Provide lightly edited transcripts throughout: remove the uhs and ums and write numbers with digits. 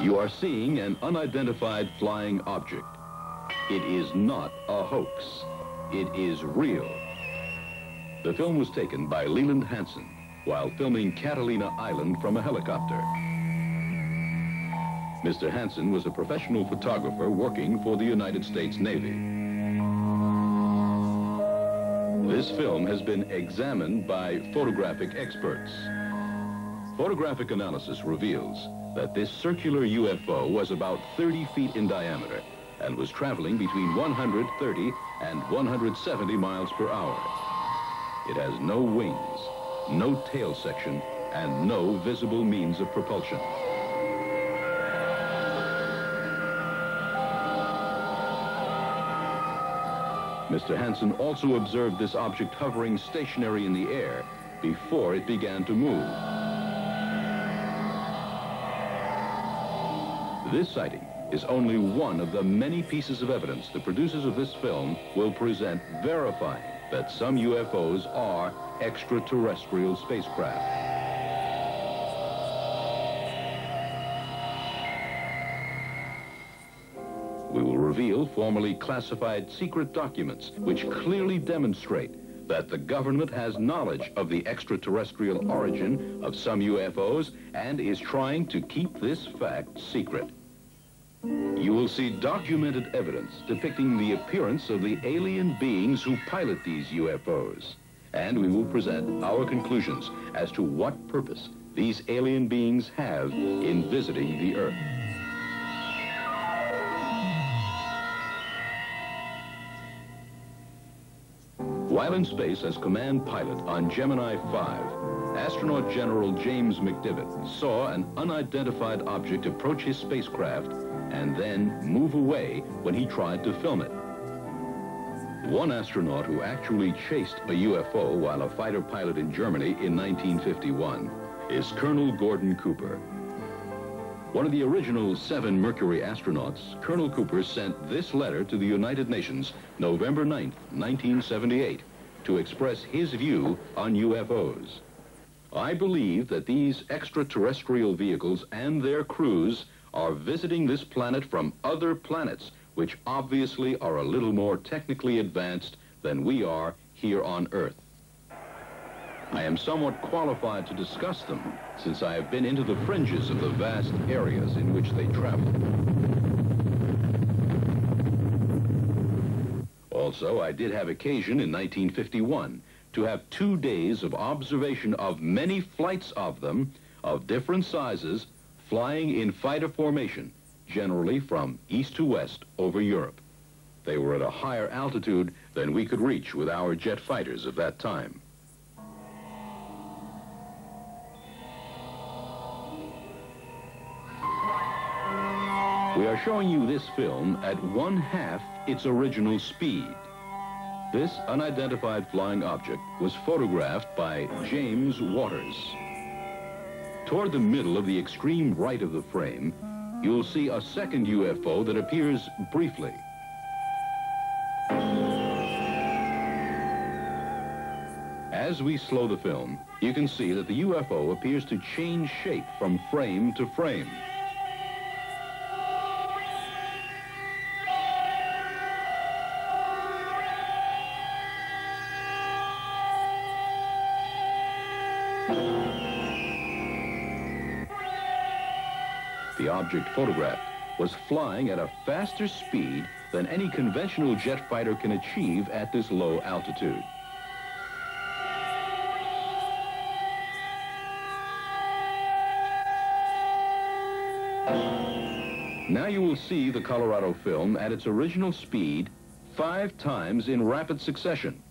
You are seeing an unidentified flying object. It is not a hoax. It is real. The film was taken by Leland Hansen while filming Catalina Island from a helicopter. Mr. Hansen was a professional photographer working for the United States Navy. This film has been examined by photographic experts. Photographic analysis reveals that this circular UFO was about 30 feet in diameter and was traveling between 130 and 170 miles per hour. It has no wings, no tail section, and no visible means of propulsion. Mr. Hansen also observed this object hovering stationary in the air before it began to move. This sighting is only one of the many pieces of evidence the producers of this film will present, verifying that some UFOs are extraterrestrial spacecraft. We will reveal formally classified secret documents which clearly demonstrate that the government has knowledge of the extraterrestrial origin of some UFOs and is trying to keep this fact secret. You will see documented evidence depicting the appearance of the alien beings who pilot these UFOs. And we will present our conclusions as to what purpose these alien beings have in visiting the Earth. While in space as command pilot on Gemini 5, astronaut General James McDivitt saw an unidentified object approach his spacecraft and then move away when he tried to film it. One astronaut who actually chased a UFO while a fighter pilot in Germany in 1951 is Colonel Gordon Cooper. One of the original 7 Mercury astronauts, Colonel Cooper sent this letter to the United Nations November 9th, 1978, to express his view on UFOs. I believe that these extraterrestrial vehicles and their crews are visiting this planet from other planets, which obviously are a little more technically advanced than we are here on Earth. I am somewhat qualified to discuss them, since I have been into the fringes of the vast areas in which they travel. Also, I did have occasion in 1951 to have 2 days of observation of many flights of them, of different sizes, flying in fighter formation, generally from east to west over Europe. They were at a higher altitude than we could reach with our jet fighters of that time. We are showing you this film at 1/2 its original speed. This unidentified flying object was photographed by James Waters. Toward the middle of the extreme right of the frame, you'll see a second UFO that appears briefly. As we slow the film, you can see that the UFO appears to change shape from frame to frame. The object photographed was flying at a faster speed than any conventional jet fighter can achieve at this low altitude. Now you will see the Colorado film at its original speed 5 times in rapid succession.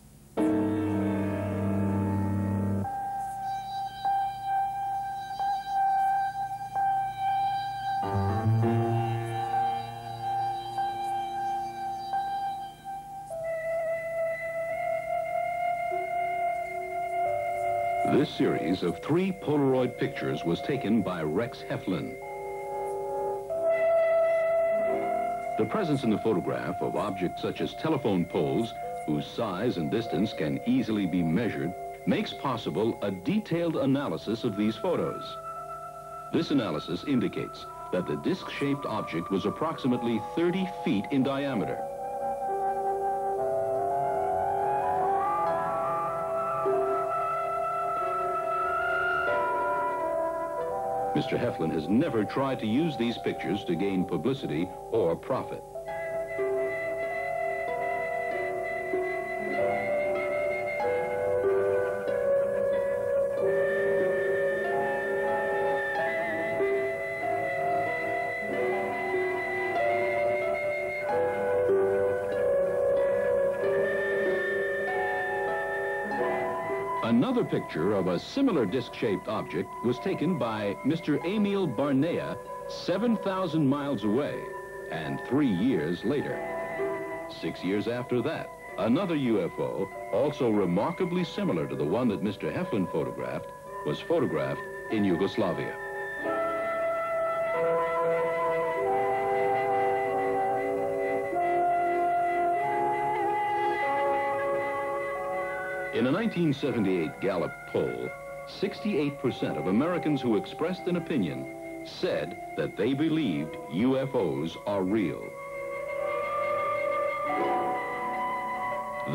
This series of 3 Polaroid pictures was taken by Rex Heflin. The presence in the photograph of objects such as telephone poles, whose size and distance can easily be measured, makes possible a detailed analysis of these photos. This analysis indicates that the disc-shaped object was approximately 30 feet in diameter. Mr. Heflin has never tried to use these pictures to gain publicity or profit. Another picture of a similar disc-shaped object was taken by Mr. Emil Barnea 7,000 miles away, and 3 years later. 6 years after that, another UFO, also remarkably similar to the one that Mr. Heflin photographed, was photographed in Yugoslavia. In a 1978 Gallup poll, 68% of Americans who expressed an opinion said that they believed UFOs are real.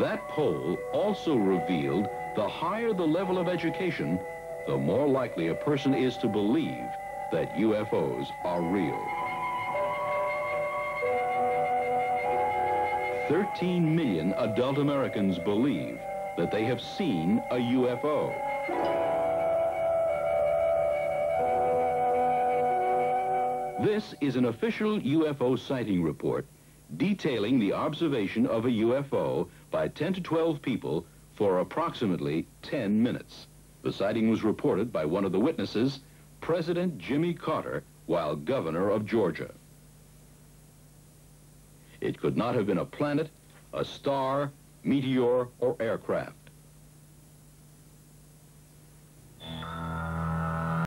That poll also revealed the higher the level of education, the more likely a person is to believe that UFOs are real. 13 million adult Americans believe that they have seen a UFO. This is an official UFO sighting report detailing the observation of a UFO by 10 to 12 people for approximately 10 minutes. The sighting was reported by one of the witnesses, President Jimmy Carter, while governor of Georgia. It could not have been a planet, a star, meteor, or aircraft.